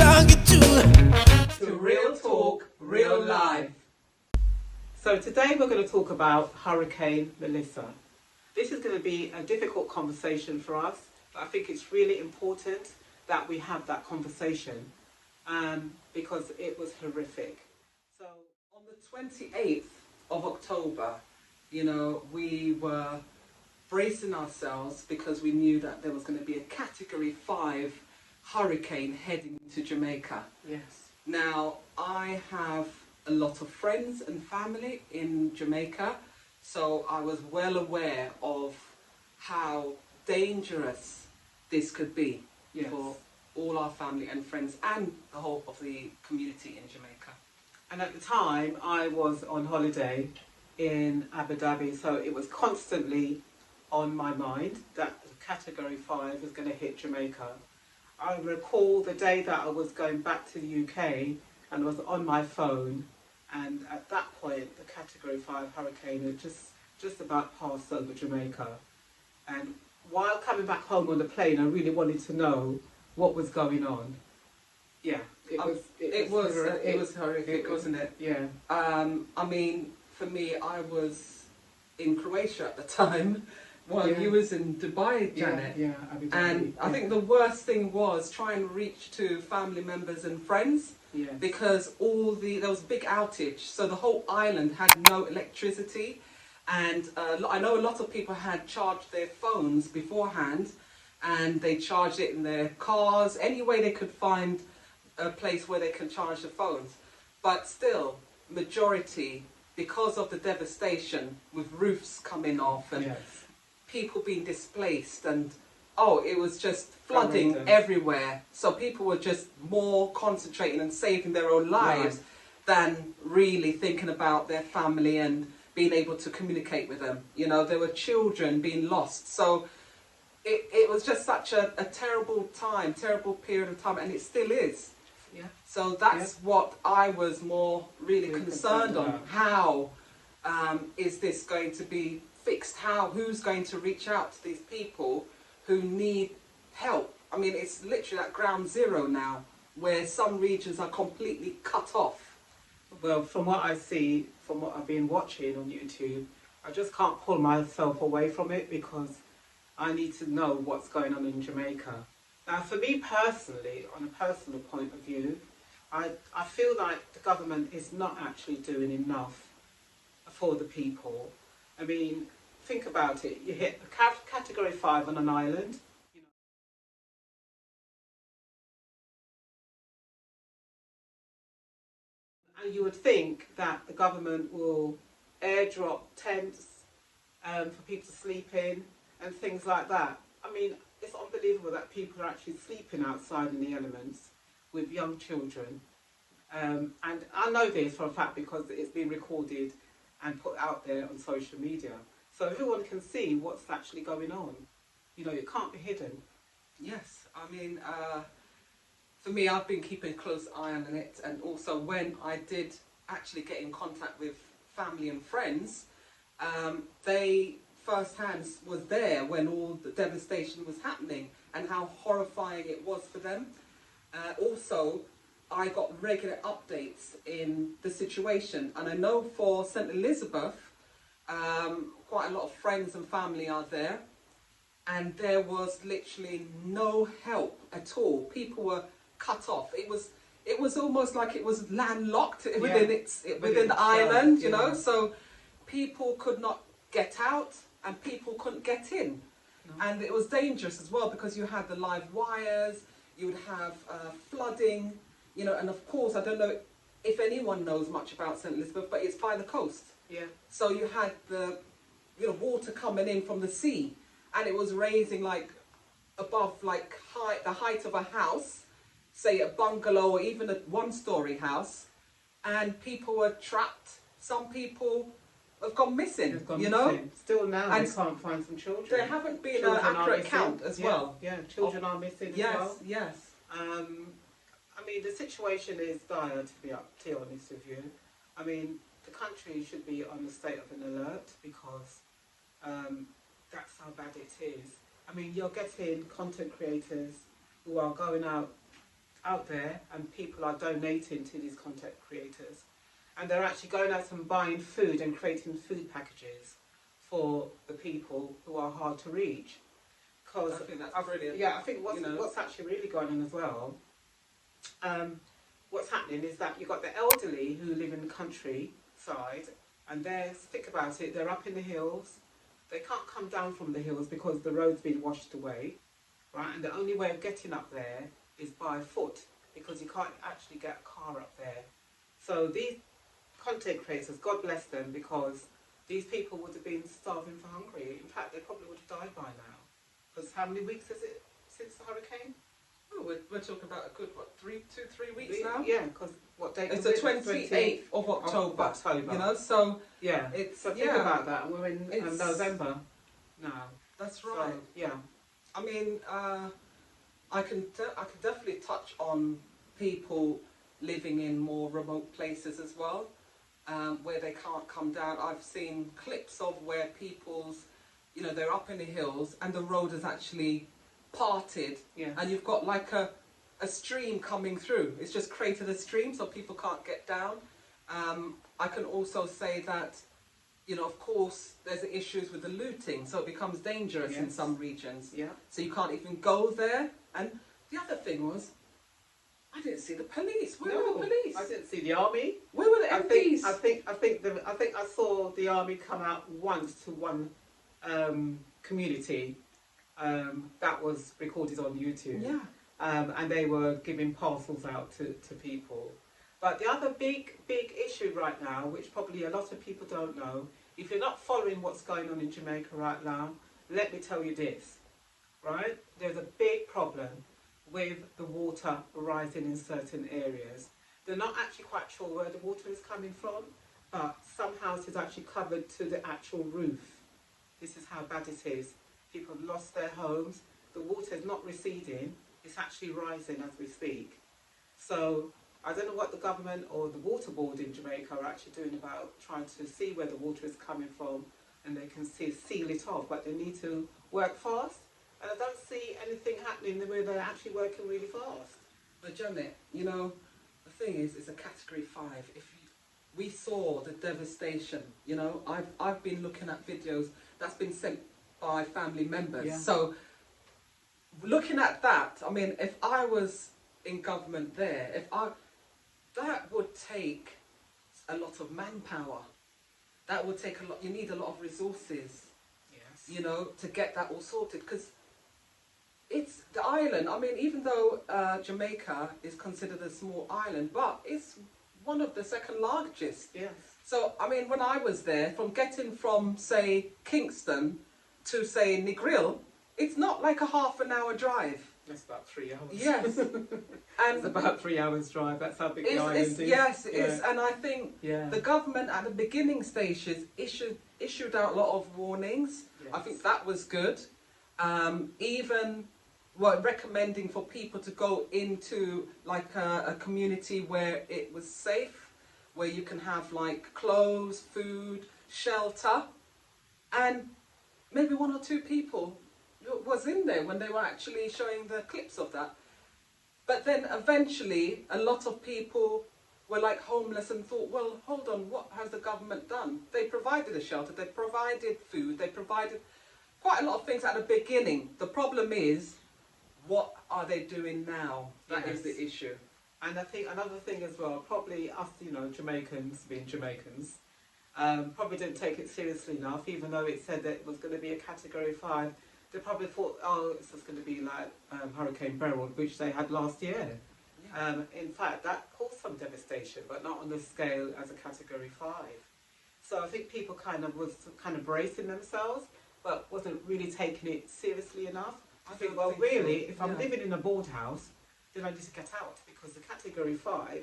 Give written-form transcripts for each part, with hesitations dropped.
talking to Real Talk, Real Life. So today we're going to talk about Hurricane Melissa. This is going to be a difficult conversation for us, but I think it's really important that we have that conversation because it was horrific. So on the 28th of October, we were bracing ourselves because we knew that there was going to be a Category 5 hurricane heading to Jamaica. Yes. Now, I have a lot of friends and family in Jamaica, so I was well aware of how dangerous this could be for all our family and friends and the whole of the community in Jamaica. And at the time, I was on holiday in Abu Dhabi, so it was constantly on my mind that Category 5 was going to hit Jamaica. I recall the day that I was going back to the UK and was on my phone, and at that point the Category 5 hurricane had just about passed over Jamaica. And while coming back home on the plane, I really wanted to know what was going on. Yeah, it was horrific, wasn't it? Yeah. I mean, for me, I was in Croatia at the time. Well, you was in Dubai, Janet. Yeah, and I think the worst thing was trying to reach to family members and friends because there was a big outage, so the whole island had no electricity, and I know a lot of people had charged their phones beforehand, and they charged it in their cars, any way they could find a place where they can charge the phones, but still, majority, because of the devastation with roofs coming off and people being displaced, and it was just flooding everywhere, so people were just more concentrating and saving their own lives than really thinking about their family and being able to communicate with them. There were children being lost, so it was just such a terrible period of time, and it still is. So that's what I was more really concerned on. How is this going to be fixed? Who's going to reach out to these people who need help? I mean, it's literally at ground zero now, where some regions are completely cut off. Well, from what I see, from what I've been watching on YouTube, I just can't pull myself away from it because I need to know what's going on in Jamaica. Now, for me personally, on a personal point of view, I feel like the government is not actually doing enough for the people. I mean, think about it. You hit a Category 5 on an island. And you would think that the government will airdrop tents for people to sleep in and things like that. I mean, it's unbelievable that people are actually sleeping outside in the elements with young children. And I know this for a fact because it's been recorded and put out there on social media. So everyone can see what's actually going on. It can't be hidden. Yes, I mean, for me, I've been keeping a close eye on it, and also when I did actually get in contact with family and friends, they firsthand was there when all the devastation was happening and how horrifying it was for them. Also, I got regular updates in the situation, and I know for St. Elizabeth, quite a lot of friends and family are there, and there was literally no help at all. People were cut off. It was almost like it was landlocked within the island, so people could not get out and people couldn't get in. And it was dangerous as well because you had the live wires, you would have flooding, and of course, I don't know if anyone knows much about St. Elizabeth, but it's by the coast. Yeah. So you had the water coming in from the sea, and it was raising like above the height of a house, say a bungalow or even a one-story house, and people were trapped. Some people have gone missing, missing. Still now, and they can't find some children. There haven't been an accurate count as well. Yeah, children are missing as well. Yes. I mean, the situation is dire, to be honest with you. I mean, the country should be on a state of an alert because that's how bad it is. I mean, you're getting content creators who are going out out there, and people are donating to these content creators. And they're actually going out and buying food and creating food packages for the people who are hard to reach. Because I think that's brilliant. Yeah, I think what's actually really going on as well, what's happening is that you've got the elderly who live in the countryside, and think about it, they're up in the hills. They can't come down from the hills because the road's been washed away, right? And the only way of getting up there is by foot, because you can't actually get a car up there. So these content creators, God bless them, because these people would have been starving for hungry. In fact, they probably would have died by now. Because how many weeks is it since the hurricane? Oh, we're talking about a good, what, 3 weeks now? Yeah, because what date it's is the it? 28th of October. You know, so yeah. So think about that. We're in November now. That's right. So, yeah. I mean, I can definitely touch on people living in more remote places as well, where they can't come down. I've seen clips of where people's, they're up in the hills and the road is actually parted, yes. And you've got like a stream coming through. It's just created a stream so people can't get down. I can also say that, of course, there's issues with the looting, so it becomes dangerous, yes, in some regions. Yeah. So you can't even go there. And the other thing was, I didn't see the police. Where were the police? I didn't see the army. Where were the MPs? I think I saw the army come out once to one community that was recorded on YouTube. Yeah. And they were giving parcels out to people. But the other big issue right now, which probably a lot of people don't know, if you're not following what's going on in Jamaica right now, let me tell you this, right? There's a big problem with the water rising in certain areas. They're not actually quite sure where the water is coming from, but some houses actually covered to the actual roof. This is how bad it is. People have lost their homes. The water is not receding. It's actually rising as we speak. So I don't know what the government or the water board in Jamaica are actually doing about trying to see where the water is coming from, and they can seal it off, but they need to work fast. And I don't see anything happening where they're actually working really fast. But Janet, the thing is, it's a category 5. We saw the devastation, I've been looking at videos that's been sent by family members. Yeah. So looking at that, I mean, if I was in government there, that would take a lot of manpower. That would take a lot, you need a lot of resources, yes, to get that all sorted, because it's the island. I mean, even though Jamaica is considered a small island, but it's one of the second largest. yes. So, I mean, when I was there, getting from, say, Kingston to, say, Negril, it's not like a half an hour drive. It's about 3 hours. Yes. And it's about 3 hours drive. That's how big the island is. Yes, it is. And I think the government at the beginning stages issued out a lot of warnings. Yes. I think that was good. Even recommending for people to go into like a community where it was safe, where you can have like clothes, food, shelter, and maybe 1 or 2 people was in there when they were actually showing the clips of that. But then eventually a lot of people were like homeless and thought, well, hold on, what has the government done? They provided a shelter, they provided food, they provided quite a lot of things at the beginning. The problem is, what are they doing now? That is the issue. And I think another thing as well, probably us, Jamaicans, being Jamaicans, probably didn't take it seriously enough, even though it said that it was going to be a category 5. They probably thought, oh, it's just going to be like Hurricane Beryl, which they had last year. Yeah. In fact, that caused some devastation, but not on the scale as a category 5. So I think people was bracing themselves, but wasn't really taking it seriously enough. I think, well, really, if I'm living in a board house, then I need to get out, because the category 5,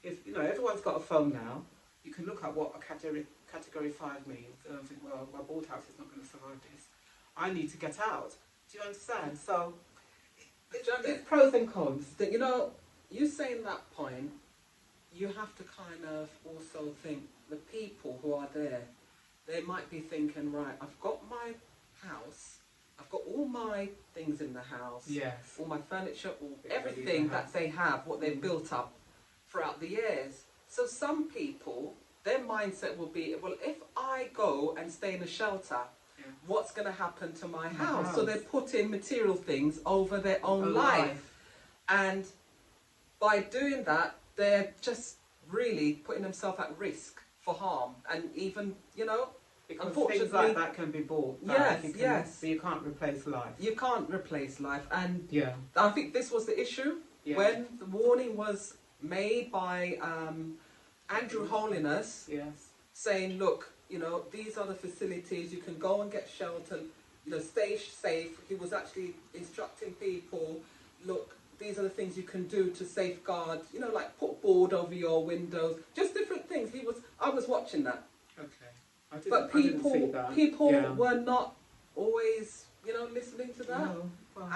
if everyone's got a phone now, you can look at what a category 5 means, and I think, well, my board house is not going to survive this. I need to get out. Do you understand? So it's pros and cons. That you saying that point, you have to kind of also think the people who are there, they might be thinking, right, I've got my house, I've got all my things in the house, Yes. all my furniture, all Get ready everything to have. that they have, what they've built up throughout the years. So some people, their mindset will be, well, if I go and stay in a shelter, what's going to happen to my house? So they put in material things over their own life. And by doing that, they're just really putting themselves at risk for harm. And even, you know, because unfortunately, things like that can be bought. Yes, yes. But you can't replace life. You can't replace life. And yeah. I think this was the issue when the warning was made by Andrew Holiness, saying, look, you know, these are the facilities, you can go and get shelter, you know, stay safe. He was actually instructing people, look, these are the things you can do to safeguard, you know, like put board over your windows, just different things. I was watching that. Okay. But people were not always, you know, listening to that. No. Wow.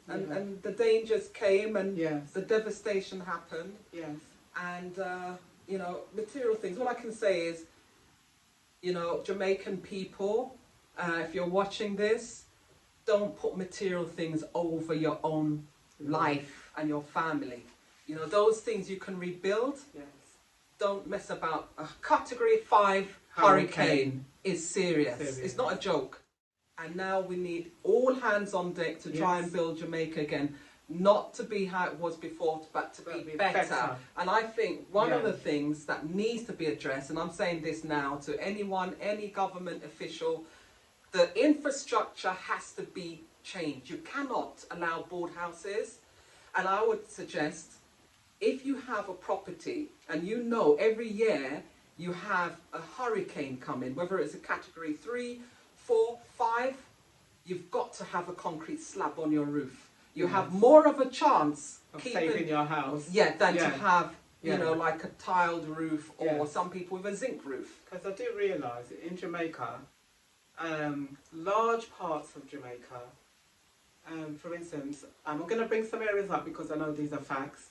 And the dangers came and the devastation happened. Yes. And, you know, material things. All I can say is, you know, Jamaican people, if you're watching this, don't put material things over your own life and your family. You know, those things you can rebuild. Yes. Don't mess about. A Category 5 hurricane is serious. It's not a joke. And now we need all hands on deck to try and build Jamaica again. Not to be how it was before, but to be better. And I think one of the things that needs to be addressed, and I'm saying this now to anyone, any government official, the infrastructure has to be changed. You cannot allow board houses. And I would suggest, if you have a property and you know every year you have a hurricane coming, whether it's a category 3, 4, 5, you've got to have a concrete slab on your roof. You have more of a chance of saving your house. Than to have, you know, like a tiled roof or some people with a zinc roof. Because I do realise that in Jamaica, large parts of Jamaica, for instance, I'm going to bring some areas up because I know these are facts.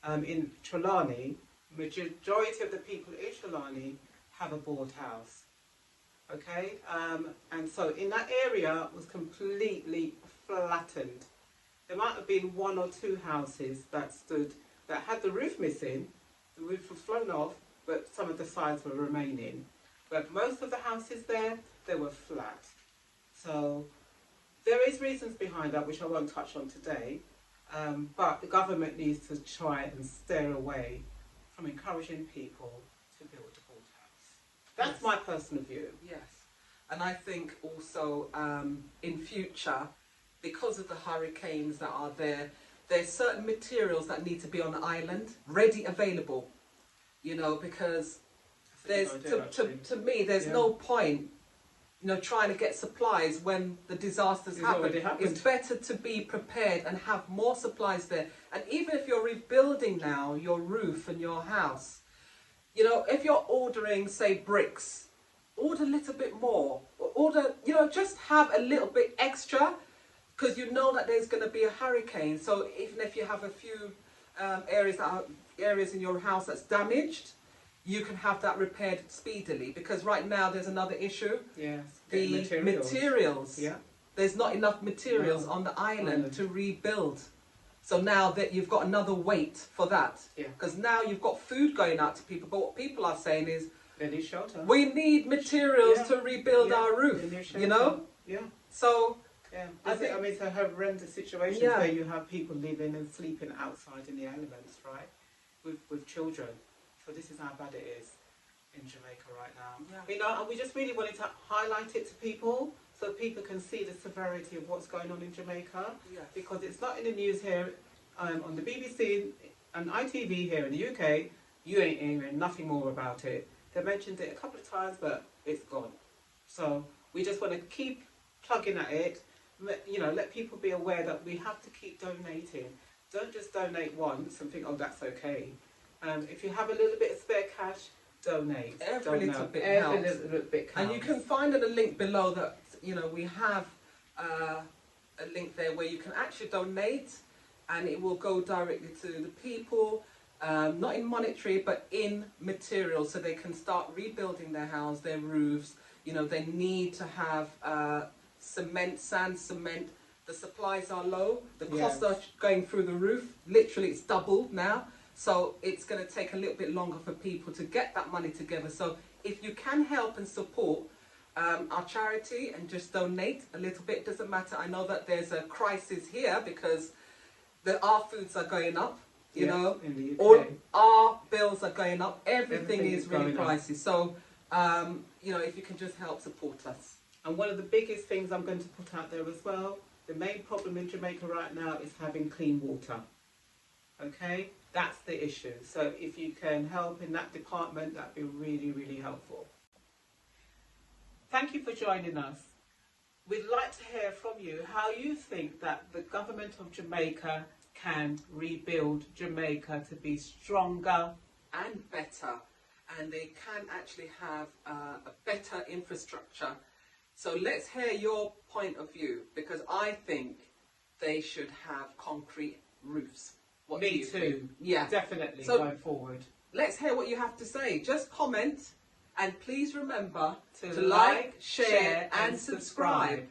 In Trelawney, majority of the people in Trelawney have a board house. Okay? And so in that area was completely flattened. There might have been 1 or 2 houses that had the roof missing, the roof was flown off, but some of the sides were remaining. But most of the houses there, they were flat. So there is reasons behind that, which I won't touch on today, but the government needs to try and steer away from encouraging people to build a board house. That's my personal view. Yes. And I think also in future, because of the hurricanes that are there, there's certain materials that need to be on the island, ready, available. You know, because there's to me, there's no point, you know, trying to get supplies when the disasters happen. It's better to be prepared and have more supplies there. And even if you're rebuilding now your roof and your house, you know, if you're ordering, say, bricks, order a little bit more. Order, you know, just have a little bit extra, because you know that there's going to be a hurricane. So even if you have a few areas in your house that's damaged, you can have that repaired speedily. Because right now there's another issue. Yes. The materials. Yeah. There's not enough materials on the island to rebuild. So now that you've got another weight for that. Because now you've got food going out to people. But what people are saying is, they need shelter. We need materials to rebuild our roof. You know? Yeah. So I mean, it's a horrendous situation where you have people living and sleeping outside in the elements, right? With children. So this is how bad it is in Jamaica right now. Yeah. You know, and we just really wanted to highlight it to people so people can see the severity of what's going on in Jamaica. Yes. Because it's not in the news here on the BBC and ITV here in the UK. You ain't hearing nothing more about it. They mentioned it a couple of times, but it's gone. So we just want to keep plugging at it. You know, let people be aware that we have to keep donating. Don't just donate once and think, oh, that's okay. If you have a little bit of spare cash, donate. Every little bit helps. Little bit counts. And you can find in a link below that, you know, we have a link there where you can actually donate, and it will go directly to the people, not in monetary, but in material, so they can start rebuilding their house, their roofs. You know, they need to have cement, sand, cement. The supplies are low, the costs are going through the roof. Literally, it's doubled now. So it's going to take a little bit longer for people to get that money together. So if you can help and support our charity and just donate a little bit, doesn't matter. I know that there's a crisis here because our foods are going up. You know, all our bills are going up. Everything is really pricey. So, you know, if you can just help support us. And one of the biggest things I'm going to put out there as well, the main problem in Jamaica right now is having clean water. Okay, that's the issue. So if you can help in that department, that'd be really, really helpful. Thank you for joining us. We'd like to hear from you how you think that the government of Jamaica can rebuild Jamaica to be stronger and better, and they can actually have a better infrastructure. So let's hear your point of view, because I think they should have concrete roofs. What Me too. Yeah, definitely. So going forward, let's hear what you have to say. Just comment, and please remember to like, share and subscribe.